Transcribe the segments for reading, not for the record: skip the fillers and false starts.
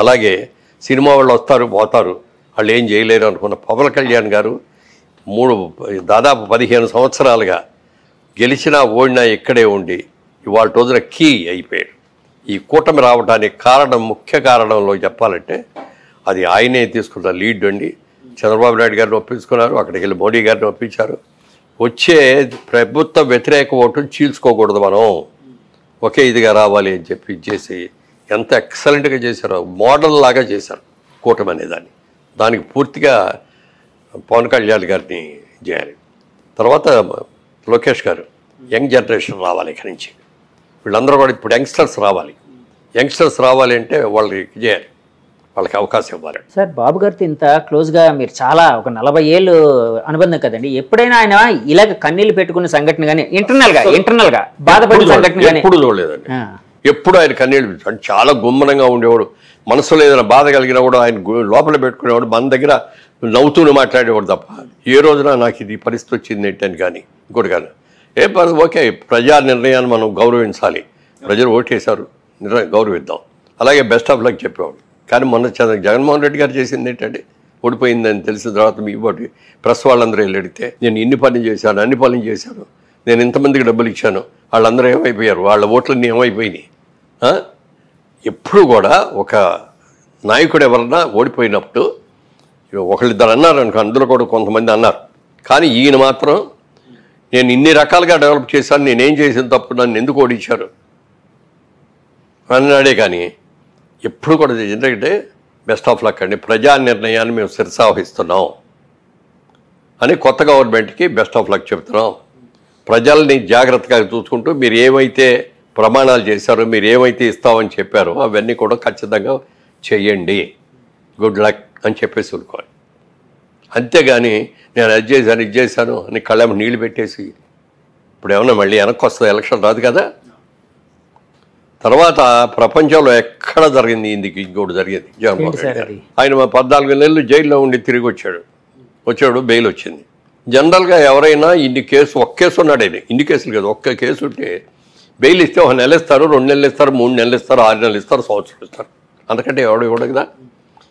అలాగే సినిమా వాళ్ళు వస్తారు పోతారు, వాళ్ళు ఏం చేయలేరు అనుకున్న పవన్ కళ్యాణ్ గారు దాదాపు 15 సంవత్సరాలుగా గెలిచినా ఓడినా ఇక్కడే ఉండి ఇవాళ రోజున కీ అయిపోయాడు. ఈ కూటమి రావడానికి ముఖ్య కారణంలో చెప్పాలంటే అది ఆయనే తీసుకున్న లీడ్ అండి. చంద్రబాబు నాయుడు గారిని ఒప్పించుకున్నారు, అక్కడికి వెళ్ళి మోడీ గారిని ఒప్పించారు. వచ్చే ప్రభుత్వ వ్యతిరేక ఓటును చీల్చుకోకూడదు, మనం ఒకే ఇదిగా రావాలి అని చెప్పి చేసి ఎంత ఎక్సలెంట్గా చేశారో, మోడల్ లాగా చేశారు కూటమి అనేదాన్ని. దానికి పూర్తిగా పవన్ కళ్యాణ్ గారిని చేయాలి. తర్వాత లోకేష్ గారు యంగ్ జనరేషన్ రావాలి ఇక్కడి నుంచి, వీళ్ళందరూ కూడా ఇప్పుడు యంగ్స్టర్స్ రావాలి అంటే వాళ్ళకి చేయాలి, వాళ్ళకి అవకాశం ఇవ్వాలి. సార్ బాబు గారితో ఇంత క్లోజ్గా మీరు చాలా ఒక 40 ఏళ్ళు అనుబంధం కదండి, ఎప్పుడైనా ఆయన ఇలాగ కన్నీళ్ళు పెట్టుకున్న సంఘటన కానీ ఇంటర్నల్గా బాధపడిన సంఘటన కానీ ఎప్పుడు చూడలేదండి. ఎప్పుడు ఆయన కన్నీళ్ళు అంటే చాలా గుమ్మనంగా ఉండేవాడు. మనసులో ఏదైనా బాధ కలిగినా కూడా ఆయన లోపల పెట్టుకునేవాడు, మన దగ్గర నవ్వుతూనే మాట్లాడేవాడు తప్ప ఏ రోజున నాకు ఇది పరిస్థితి వచ్చింది ఏంటని కానీ ఇంకోటి కానీ ఓకే, ప్రజా నిర్ణయాన్ని మనం గౌరవించాలి, ప్రజలు ఓటేశారు, గౌరవిద్దాం, అలాగే బెస్ట్ ఆఫ్ లక్ చెప్పేవాడు. కానీ మొన్న జగన్మోహన్ రెడ్డి గారు చేసింది ఏంటంటే ఓడిపోయిందని తెలిసిన తర్వాత మీ ప్రెస్ వాళ్ళందరూ వెళ్ళి అడిగితే నేను ఇన్ని పనులు చేశాను, అన్ని పనులు చేశాను, నేను ఇంతమందికి డబ్బులు ఇచ్చాను, వాళ్ళందరూ ఏమైపోయారు, వాళ్ళ ఓట్లన్నీ ఏమైపోయినాయి. ఎప్పుడు కూడా ఒక నాయకుడు ఎవరన్నా ఓడిపోయినప్పుడు ఒకళ్ళిద్దరు అన్నారు అనుకో, అందులో కూడా కొంతమంది అన్నారు, కానీ ఈయన మాత్రం నేను ఇన్ని రకాలుగా డెవలప్ చేశాను, నేనేం చేసిన తప్పు, నన్ను ఎందుకు ఓడించారు అన్నాడే. కానీ ఎప్పుడు కూడా ఎందుకంటే బెస్ట్ ఆఫ్ లక్ అండి, ప్రజా నిర్ణయాన్ని మేము శిరసావహిస్తున్నాం అని కొత్త గవర్నమెంట్కి బెస్ట్ ఆఫ్ లక్ చెప్తున్నాం. ప్రజల్ని జాగ్రత్తగా చూసుకుంటూ మీరు ఏమైతే ప్రమాణాలు చేశారో, మీరు ఏమైతే ఇస్తామని చెప్పారో అవన్నీ కూడా ఖచ్చితంగా చెయ్యండి, గుడ్ లక్ అని చెప్పేసి ఊరుకోవాలి. అంతేగాని నేను అది చేశాను ఇది చేశాను అని కళ్ళేమో నీళ్ళు పెట్టేసి ఇప్పుడు ఏమన్నా మళ్ళీ వెనక్కి వస్తుంది, ఎలక్షన్ రాదు కదా. తర్వాత ప్రపంచంలో ఎక్కడ జరిగింది ఇంకోటి జరిగింది, జగన్మోహన్ రెడ్డి గారు ఆయన 14 నెలలు జైల్లో ఉండి తిరిగి వచ్చాడు, బెయిల్ వచ్చింది. జనరల్గా ఎవరైనా ఒక్క కేసు ఉన్నాడు, ఆయన ఇన్ని కేసులు కదా, ఒక్క కేసు ఉంటే బెయిల్ ఇస్తే 1 నెల ఇస్తారు, 2 నెలలు ఇస్తారు, 3 నెలలు ఇస్తారు, 6 నెలలు ఇస్తారు, సంవత్సరం ఇస్తారు, అంతకంటే ఎవడు ఇవ్వడు కదా.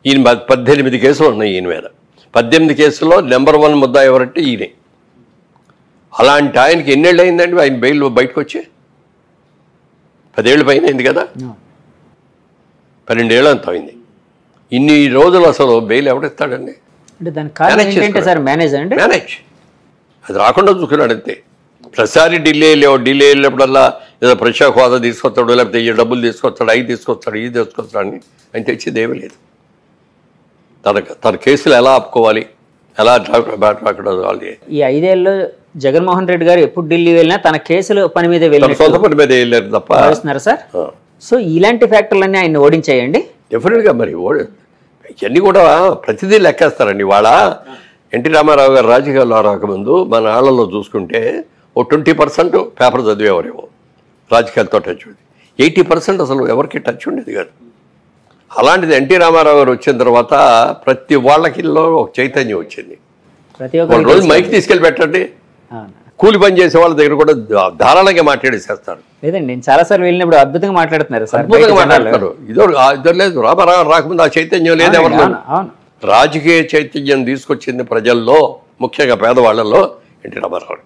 ఈయన 18 కేసులు ఉన్నాయి ఈయన మీద. 18 కేసుల్లో నెంబర్ 1 ముద్దా ఎవరంటే ఈయనే. అలాంటి ఆయనకి ఎన్నేళ్ళు అయిందండి ఆయన బెయిల్ బయటకు వచ్చి? 10 ఏళ్ళు పైన అయింది కదా, 12 ఏళ్ళు అంత అయింది. ఇన్ని రోజులు అసలు బెయిల్ ఎవడిస్తాడండి? మేనేజ్ అది రాకుండా చూసుకున్నాడు అంతే. ప్రతిసారి ఢిల్లీ వెళ్ళినప్పుడల్లా ఏదో ప్రత్యేక హోదా తీసుకొస్తాడు, లేకపోతే ఈ డబ్బులు తీసుకొస్తాడు, అవి తీసుకొస్తాడు, ఇది తీసుకొస్తాడు అని ఆయన తెచ్చేది ఏమీ లేదు. తన కేసులు ఎలా ఆపుకోవాలి, ఎలా ఈ 5 ఏళ్ళు జగన్మోహన్ రెడ్డి గారు ఎప్పుడు ఢిల్లీ వెళ్ళినా తన కేసులు పని మీద సొంత పని మీద వెళ్ళారు తప్ప సార్. సో ఇలాంటి ఫ్యాక్టర్లన్నీ ఆయన ఓడించాయండి డెఫినెట్గా. మరి ఇవన్నీ కూడా ప్రతిదీ లెక్కేస్తారండి. వాళ్ళ ఎన్టీ రామారావు గారు రాజకీయాల్లో రాకముందు మన ఆళ్ళలో చూసుకుంటే 20% పేపర్ చదివేవారేమో, రాజకీయాలతో టచ్ ఉంది. 80% అసలు ఎవరికి టచ్ ఉండేది కాదు. అలాంటిది ఎన్టీ రామారావు గారు వచ్చిన తర్వాత ప్రతి వాళ్ళకిలో ఒక చైతన్యం వచ్చింది. రోజు మైక్ తీసుకెళ్ళి పెట్టండి, కూలి పని చేసే వాళ్ళ దగ్గర కూడా ధారాళంగా మాట్లాడేసేస్తారు. లేదండి, నేను చాలాసార్లు వెళ్ళినప్పుడు అద్భుతంగా మాట్లాడుతున్నారు, అద్భుతంగా మాట్లాడతారు. ఇద్దరు లేదు, రామారావు రాకముందు ఆ చైతన్యం లేదు ఎవరిలో. రాజకీయ చైతన్యం తీసుకొచ్చింది ప్రజల్లో, ముఖ్యంగా పేదవాళ్లలో ఎన్టీ రామారావు.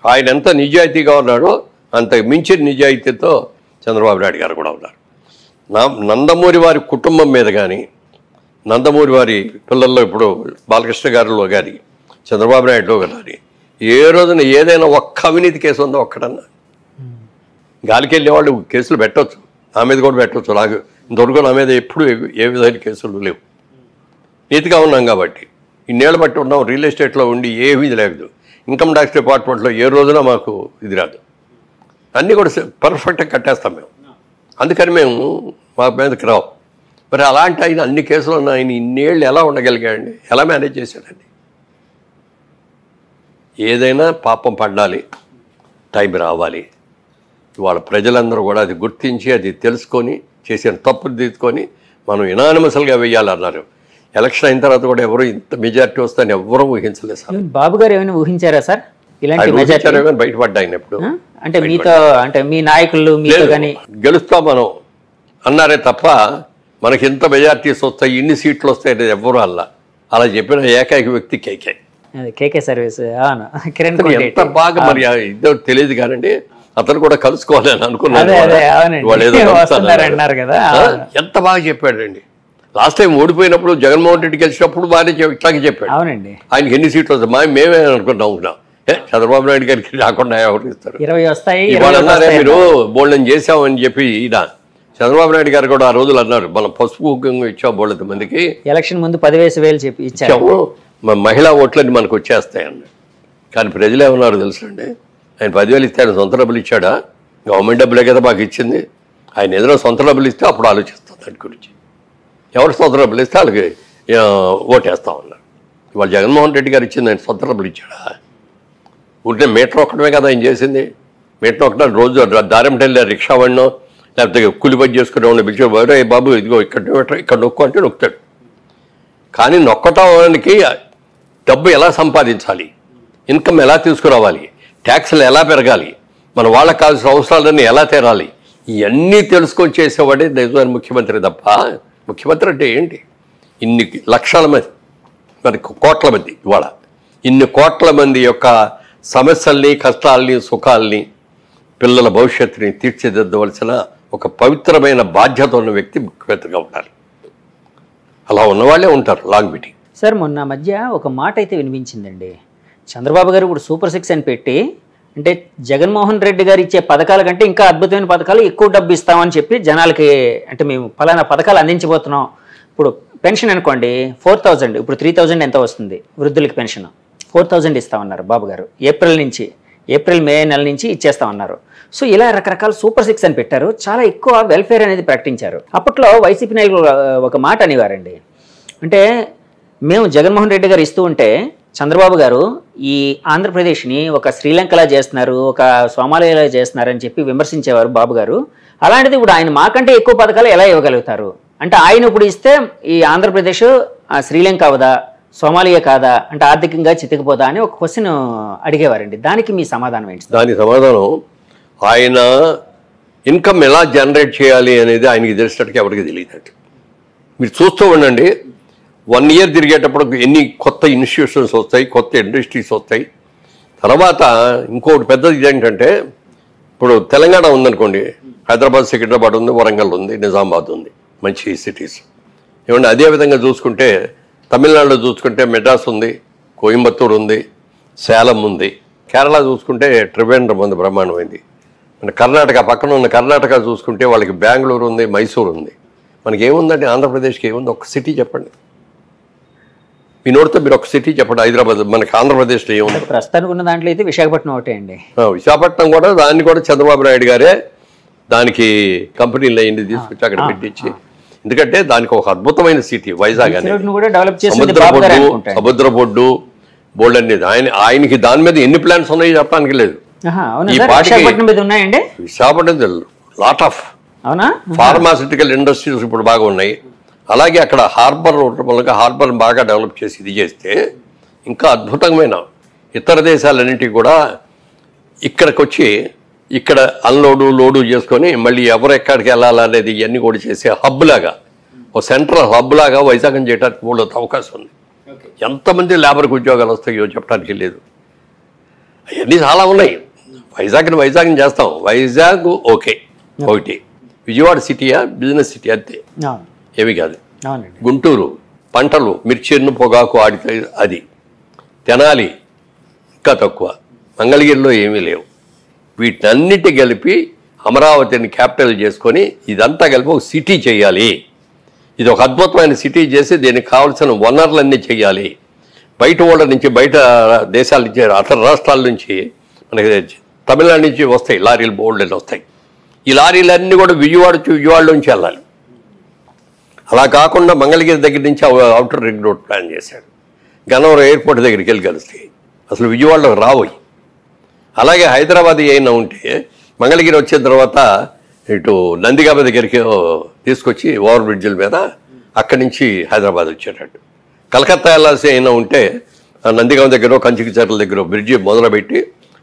ఆయన ఎంత నిజాయితీగా ఉన్నాడో అంత మించిన నిజాయితీతో చంద్రబాబు నాయుడు గారు కూడా ఉన్నారు. నందమూరి వారి కుటుంబం మీద కానీ, నందమూరి వారి పిల్లల్లో ఇప్పుడు బాలకృష్ణ గారిలో కానీ, చంద్రబాబు నాయుడులో కానీ ఏ రోజున ఏదైనా ఒక్క అవినీతి కేసు ఉందో ఒక్కడన్నా? గాలికి వెళ్ళే వాళ్ళు కేసులు పెట్టవచ్చు, నా మీద కూడా పెట్టవచ్చు. నాకు ఇంతవరకు నా మీద ఎప్పుడు ఏ విధమైన కేసులు లేవు. నీతిగా ఉన్నాం కాబట్టి, ఇన్నేళ్ళు బట్టి ఉన్నాం. రియల్ ఎస్టేట్లో ఉండి ఏమీ లేదు. ఇన్కమ్ ట్యాక్స్ డిపార్ట్మెంట్లో ఏ రోజున మాకు ఇది రాదు. అన్నీ కూడా పర్ఫెక్ట్గా కట్టేస్తాం మేము. అందుకని మేము మా మీదకి రావు. మరి అలాంటి ఆయన అన్ని కేసులు ఉన్న ఆయన ఇన్నేళ్ళు ఎలా ఉండగలిగాడండి? ఎలా మేనేజ్ చేశాడండి? ఏదైనా పాపం పడాలి, టైం రావాలి. ఇవాళ ప్రజలందరూ కూడా అది గుర్తించి, అది తెలుసుకొని, చేసిన తప్పులు తీసుకొని మనం యునానిమస్గా వేయాలన్నారు. ఎలక్షన్ అయిన తర్వాత కూడా ఎవరు ఇంత మెజారిటీ వస్తాయని ఎవరూ ఊహించలేదు సార్. బాబు గారు ఏమైనా ఊహించారా సార్ ఇలాంటి మెజారిటీ? బయటపడ్డా ఆయన ఎప్పుడు అంటే మీతో, అంటే మీ నాయకులు మీతో కానీ గెలుస్తాం మనం అన్నారే తప్ప మనకి ఎంత మెజార్టీస్ వస్తాయి, ఇన్ని సీట్లు వస్తాయి అనేది ఎవ్వరూ అలా చెప్పిన ఏకైక వ్యక్తి కేకే. కేకే సర్వీస్. అవును, కిరణ్ ఎంత బాగా మరి ఇదో తెలియదు కానండి, అతను కూడా కలుసుకోవాలని అనుకున్నాను. ఎంత బాగా చెప్పాడండి. లాస్ట్ టైం ఓడిపోయినప్పుడు జగన్మోహన్ రెడ్డి గెలిచినప్పుడు బాగానే ఇట్లాగే చెప్పాడు. అవునండి, ఆయనకి ఎన్ని సీట్లు వస్తాయి మేమే అనుకుంటున్నాం. చంద్రబాబు నాయుడు గారికి రాకుండా ఎవరు ఇస్తారు? 20 వస్తాయి. మీరు బోల్డన్ చేసామని చెప్పి ఈయన చంద్రబాబు నాయుడు గారు కూడా ఆ రోజులు అన్నారు, మనం పసుపు కుంకుమ ఇచ్చాం బోళ్ళ మందికి, ఎలక్షన్ ముందు 10,000 చెప్పి ఇచ్చాము, మహిళా ఓట్లన్నీ మనకు వచ్చేస్తాయన్నారు. కానీ ప్రజలు ఏమన్నారు తెలుసండి, ఆయన 10,000 ఇస్తే ఆయన సొంత డబ్బులు ఇచ్చాడా? గవర్నమెంట్ డబ్బులే కదా మాకు ఇచ్చింది. ఆయన ఏదైనా సొంత డబ్బులు ఇస్తే అప్పుడు ఆలోచిస్తాం దాని గురించి. ఎవరు సొంత డబ్బులు ఇస్తే వాళ్ళకి ఓటేస్తామన్నారు. ఇవాళ జగన్మోహన్ రెడ్డి గారు ఇచ్చింది ఆయన సొంత డబ్బులు ఇచ్చాడా? ఉంటే మీటర్ ఒక్కడమే కదా ఆయన చేసింది. మీటర్ ఒక్కడే రోజు దారిమటెళ్ళి రిక్షా వాడినో లేకపోతే కూలి పని చేసుకునే వాడిని పిలిచేవాడు, బాబు ఇదిగో ఇక్కడ నొక్కు అంటే నొక్కుతాడు. కానీ నొక్కటానికి డబ్బు ఎలా సంపాదించాలి, ఇన్కమ్ ఎలా తీసుకురావాలి, ట్యాక్స్లు ఎలా పెరగాలి, మన వాళ్ళకి కావాల్సిన అవసరాలన్నీ ఎలా తీరాలి, ఇవన్నీ తెలుసుకొని చేసేవాడే నిజమైన ముఖ్యమంత్రి తప్ప, ముఖ్యమంత్రి అంటే ఏంటి? ఇన్ని లక్షల మంది, మరి కోట్ల మంది, ఇవాళ ఇన్ని కోట్ల మంది యొక్క సమస్యల్ని, కష్టాలని, సుఖాలని, పిల్లల భవిష్యత్తుని తీర్చిదిద్దవలసిన ఒక పవిత్రమైన బాధ్యత ఉన్న వ్యక్తి ముఖ్యమంత్రిగా ఉండాలి. అలా ఉన్నవాళ్ళే ఉంటారు లాంగ్ మీటింగ్. సార్, మొన్న మధ్య ఒక మాట అయితే వినిపించిందండి, చంద్రబాబు గారు ఇప్పుడు సూపర్ 6 అని పెట్టి, అంటే జగన్మోహన్ రెడ్డి గారు ఇచ్చే పథకాల కంటే ఇంకా అద్భుతమైన పథకాలు ఎక్కువ డబ్బు ఇస్తామని చెప్పి జనాలకి, అంటే మేము ఫలానా పథకాలు అందించబోతున్నాం. ఇప్పుడు పెన్షన్ అనుకోండి 4,000, ఇప్పుడు 3,000 ఎంత వస్తుంది వృద్ధులకి పెన్షన్, 4,000 ఇస్తామన్నారు బాబు గారు. ఏప్రిల్ మే నెల నుంచి ఇచ్చేస్తామన్నారు. సో ఇలా రకరకాల సూపర్ 6 అని పెట్టారు, చాలా ఎక్కువ వెల్ఫేర్ అనేది ప్రకటించారు. అప్పట్లో వైసీపీ నాయకులు ఒక మాట అనేవారండి, అంటే మేము జగన్మోహన్ రెడ్డి గారు ఇస్తూ ఉంటే చంద్రబాబు గారు ఈ ఆంధ్రప్రదేశ్ని ఒక శ్రీలంకలా చేస్తున్నారు, ఒక సోమాలియాలా చేస్తున్నారు అని చెప్పి విమర్శించేవారు బాబు గారు. అలాంటిది ఇప్పుడు ఆయన మాకంటే ఎక్కువ పథకాలు ఎలా ఇవ్వగలుగుతారు? అంటే ఆయన ఇప్పుడు ఇస్తే ఈ ఆంధ్రప్రదేశ్ శ్రీలంక అవదా, సోమాలియా కాదా, అంటే ఆర్థికంగా చితికిపోదా అని ఒక క్వశ్చన్ అడిగేవారండి. దానికి మీ సమాధానం ఏంటి? దాని సమాధానం, ఆయన ఇన్కమ్ ఎలా జనరేట్ చేయాలి అనేది ఆయనకి తెలిసినట్టుగా ఎవరికి తెలియదండి. మీరు చూస్తూ ఉండండి, 1 year తిరిగేటప్పుడు ఎన్ని కొత్త ఇన్స్టిట్యూషన్స్ వస్తాయి, కొత్త ఇండస్ట్రీస్ వస్తాయి. తర్వాత ఇంకోటి పెద్దది ఏంటంటే, ఇప్పుడు తెలంగాణ ఉందనుకోండి, హైదరాబాద్, సికింద్రాబాద్ ఉంది, వరంగల్ ఉంది, నిజామాబాద్ ఉంది, మంచి సిటీస్. ఏమంటే అదేవిధంగా చూసుకుంటే తమిళనాడులో చూసుకుంటే మెడ్రాస్ ఉంది, కోయంబత్తూరు ఉంది, సేలం ఉంది. కేరళ చూసుకుంటే త్రివేంద్రం ఉంది, బ్రహ్మాండమైంది. మన కర్ణాటక పక్కన ఉన్న కర్ణాటక చూసుకుంటే వాళ్ళకి బెంగళూరు ఉంది, మైసూరు ఉంది. మనకి ఏముందండి? ఆంధ్రప్రదేశ్కి ఏముంది? ఒక సిటీ చెప్పండి. మీ నోటితో మీరు ఒక సిటీ చెప్పండి. హైదరాబాద్ మనకి ఆంధ్రప్రదేశ్లో ఏముంది? ప్రస్తుతానికి ఉన్న దాంట్లో అయితే విశాఖపట్నం ఒకటే అండి. విశాఖపట్నం కూడా, దాన్ని కూడా చంద్రబాబు నాయుడు గారే దానికి కంపెనీలు అయ్యింది తీసుకొచ్చి అక్కడ పెట్టించి, ఎందుకంటే దానికి ఒక అద్భుతమైన సిటీ వైజాగ్ అనేది. సముద్ర బొడ్డు బోల్డ్ అనేది ఆయనకి దాని మీద ఎన్ని ప్లాన్స్ ఉన్నాయో చెప్పడానికి లేదు. ఈ Visakhapatnam lot of pharmaceutical industries ఇప్పుడు బాగా ఉన్నాయి. అలాగే అక్కడ హార్బర్ మూలంగా హార్బర్ బాగా డెవలప్ చేసి ఇది చేస్తే ఇంకా అద్భుతమైన ఇతర దేశాలన్నింటికి కూడా ఇక్కడికి వచ్చి ఇక్కడ అన్లోడు లోడు చేసుకొని మళ్ళీ ఎవరు ఎక్కడికి వెళ్ళాలనేది ఇవన్నీ కూడా చేసే హబ్ లాగా, ఒక సెంట్రల్ హబ్ లాగా వైజాగ్ చేయడానికి కూడా అవకాశం ఉంది. ఎంతమంది లేబర్కి ఉద్యోగాలు వస్తాయో చెప్పడానికి లేదు. అవన్నీ చాలా ఉన్నాయి. వైజాగ్ని చేస్తాం. వైజాగ్ ఓకే ఒకటి. విజయవాడ సిటీయా బిజినెస్ సిటీ అంతే, ఏమి కాదు. గుంటూరు పంటలు, మిర్చిను పొగాకు ఆడితే అది. తెనాలి ఇంకా తక్కువ. మంగళగిరిలో ఏమీ లేవు. వీటన్నిటి కలిపి అమరావతిని క్యాపిటల్ చేసుకొని ఇదంతా కలిపి ఒక సిటీ చేయాలి. ఇది ఒక అద్భుతమైన సిటీ చేసి దీనికి కావాల్సిన వనరులన్నీ చేయాలి. బయట వాళ్ళ నుంచి, బయట దేశాల నుంచి, అతర రాష్ట్రాల నుంచి, మనకి తమిళనాడు నుంచి వస్తాయి లారీలు, బోల్డ్ వస్తాయి. ఈ లారీలన్నీ కూడా విజయవాడలోంచి వెళ్ళాలి. అలా కాకుండా మంగళగిరి దగ్గర నుంచి అవుటర్ రింగ్ రోడ్ ప్లాన్ చేశాడు. గన్నవరం ఎయిర్పోర్ట్ దగ్గరికి వెళ్ళి కలుస్తాయి, అసలు విజయవాడలో రావోయి. అలాగే హైదరాబాద్ అయినా ఉంటే మంగళగిరి వచ్చిన తర్వాత ఇటు నందిగామ దగ్గరికి తీసుకొచ్చి ఓవర్ బ్రిడ్జిల మీద అక్కడి నుంచి హైదరాబాద్ వచ్చేటట్టు. కలకత్తా వెళ్ళాల్సి అయినా ఉంటే నందిగామ దగ్గర, కంచికిచర్ల దగ్గర బ్రిడ్జి మొదలుపెట్టి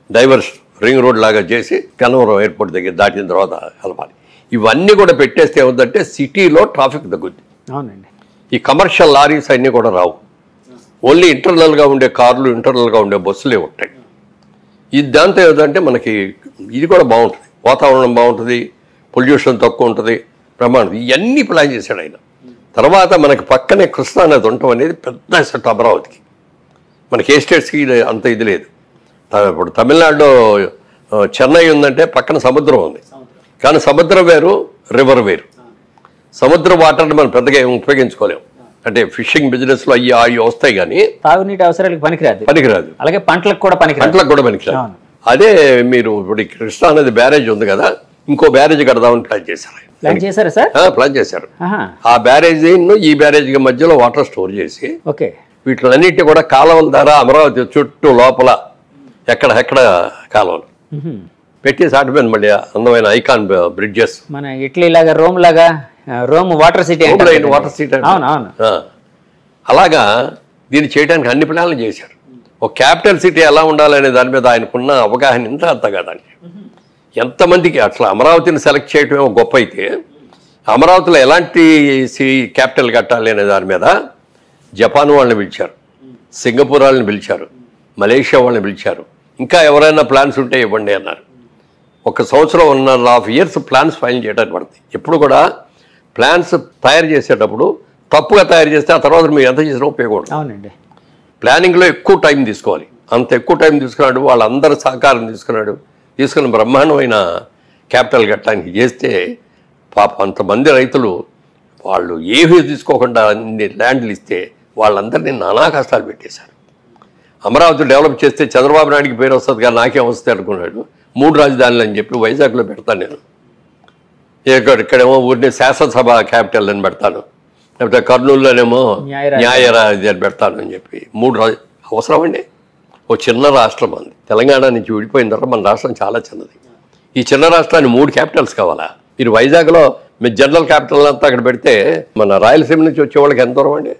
డైవర్స్ రింగ్ రోడ్ లాగా చేసి గన్నవరం ఎయిర్పోర్ట్ దగ్గర దాటిన తర్వాత కలపాలి. ఇవన్నీ కూడా పెట్టేస్తే ఏముందంటే సిటీలో ట్రాఫిక్ తగ్గుద్ది. అవునండి. ఈ కమర్షియల్ లారీస్ అన్నీ కూడా రావు. ఓన్లీ ఇంటర్నల్గా ఉండే కార్లు, ఇంటర్నల్గా ఉండే బస్సులే ఉంటాయి. ఇది దాంతో ఏమిటంటే మనకి ఇది కూడా బాగుంటుంది, వాతావరణం బాగుంటుంది, పొల్యూషన్ తక్కువ ఉంటుంది, ప్రమాణం. ఇవన్నీ ప్లాన్ చేశాడు ఆయన. తర్వాత మనకి పక్కనే కృష్ణా నది ఉండటం అనేది పెద్ద సెట్ అమరావతికి. మనకి ఏ స్టేట్స్కి అంత ఇది లేదు. ఇప్పుడు తమిళనాడులో చెన్నై ఉందంటే పక్కన సముద్రం ఉంది, కానీ సముద్రం వేరు, రివర్ వేరు. సముద్ర వాటర్ని మనం పెద్దగా ఏం ఉపయోగించుకోలేము. అంటే ఫిషింగ్ బిజినెస్లో అవి వస్తాయి, కానీ తాగునీటి అవసరాలకు పనికిరాదు. అలాగే పంటలకు కూడా పనికిరాదు. అదే మీరు ఇప్పుడు కృష్ణా నది బ్యారేజ్ ఉంది కదా, ఇంకో బ్యారేజ్ కడదామని ప్లాన్ చేశారు. ప్లాన్ చేశారు. ఆ బ్యారేజీ ఈ బ్యారేజీకి మధ్యలో వాటర్ స్టోర్ చేసి వీటిలన్నిటి కూడా కాలువల ద్వారా అమరావతి చుట్టూ లోపల ఎక్కడ కాలువలు పెట్టి సాటి మీద మళ్ళీ అందమైన ఐకాన్ బ్రిడ్జెస్, మన ఇటలీ లాగా, రోమ్ వాటర్ సిటీ, అలాగా దీన్ని చేయడానికి అన్ని ప్లాన్లు చేశారు. ఒక క్యాపిటల్ సిటీ ఎలా ఉండాలనే దాని మీద ఆయనకున్న అవగాహన ఇంత అంత కదండి. ఎంతమందికి అట్లా అమరావతిని సెలెక్ట్ చేయటమే గొప్ప అయితే, అమరావతిలో ఎలాంటి క్యాపిటల్ కట్టాలి అనే దాని మీద జపాన్ వాళ్ళని పిలిచారు, సింగపూర్ వాళ్ళని పిలిచారు, మలేషియా వాళ్ళని పిలిచారు. ఇంకా ఎవరైనా ప్లాన్స్ ఉంటే ఇవ్వండి అన్నారు. 1 సంవత్సరం 1.5 years ప్లాన్స్ ఫైల్ చేయడానికి పడుతుంది. ఎప్పుడు కూడా ప్లాన్స్ తయారు చేసేటప్పుడు తప్పుగా తయారు చేస్తే ఆ తర్వాత మీరు ఎంత చేసినా ఉపయోగపడదు. అవునండి. ప్లానింగ్లో ఎక్కువ టైం తీసుకోవాలి. అంత ఎక్కువ టైం తీసుకున్నాడు, వాళ్ళందరి సహకారం తీసుకుని బ్రహ్మాండమైన క్యాపిటల్ కట్టడానికి చేస్తే పాప అంతమంది రైతులు వాళ్ళు ఏమీ తీసుకోకుండా అన్ని ల్యాండ్లు ఇస్తే వాళ్ళందరినీ నానా కష్టాలు పెట్టేశారు. అమరావతి డెవలప్ చేస్తే చంద్రబాబు నాయుడికి పేరు వస్తుంది, కానీ నాకేం వస్తుంది అనుకున్నాడు. 3 రాజధానులు అని చెప్పి వైజాగ్లో పెడతాను నేను, ఇక్కడేమో ఊరిని శాసనసభ క్యాపిటల్ అని పెడతాను, లేకపోతే కర్నూలులోనేమో న్యాయరాజధాని అని పెడతాను అని చెప్పి 3 అవసరం అండి. ఓ చిన్న రాష్ట్రం అంది, తెలంగాణ నుంచి విడిపోయిన తర్వాత మన రాష్ట్రం చాలా చిన్నది. ఈ చిన్న రాష్ట్రానికి 3 క్యాపిటల్స్ కావాలా? మీరు వైజాగ్లో మీరు జనరల్ క్యాపిటల్ అంతా అక్కడ పెడితే మన రాయలసీమ నుంచి వచ్చే వాళ్ళకి ఎంత దూరం అండి?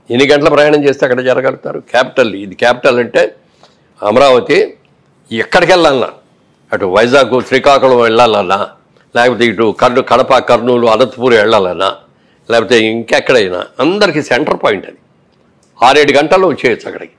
ఎన్ని గంటల ప్రయాణం చేస్తే అక్కడ జరగలుగుతారు? క్యాపిటల్ ఇది. క్యాపిటల్ అంటే అమరావతి. ఎక్కడికి వెళ్ళాలన్నా, అటు వైజాగ్, శ్రీకాకుళం వెళ్ళాలన్నా, లేకపోతే ఇటు కడప, కర్నూలు, అనంతపూర్ వెళ్ళాలన్నా, లేకపోతే ఇంకెక్కడైనా అందరికీ సెంటర్ పాయింట్ అది. 6-7 గంటల్లో వచ్చేయచ్చు అక్కడికి.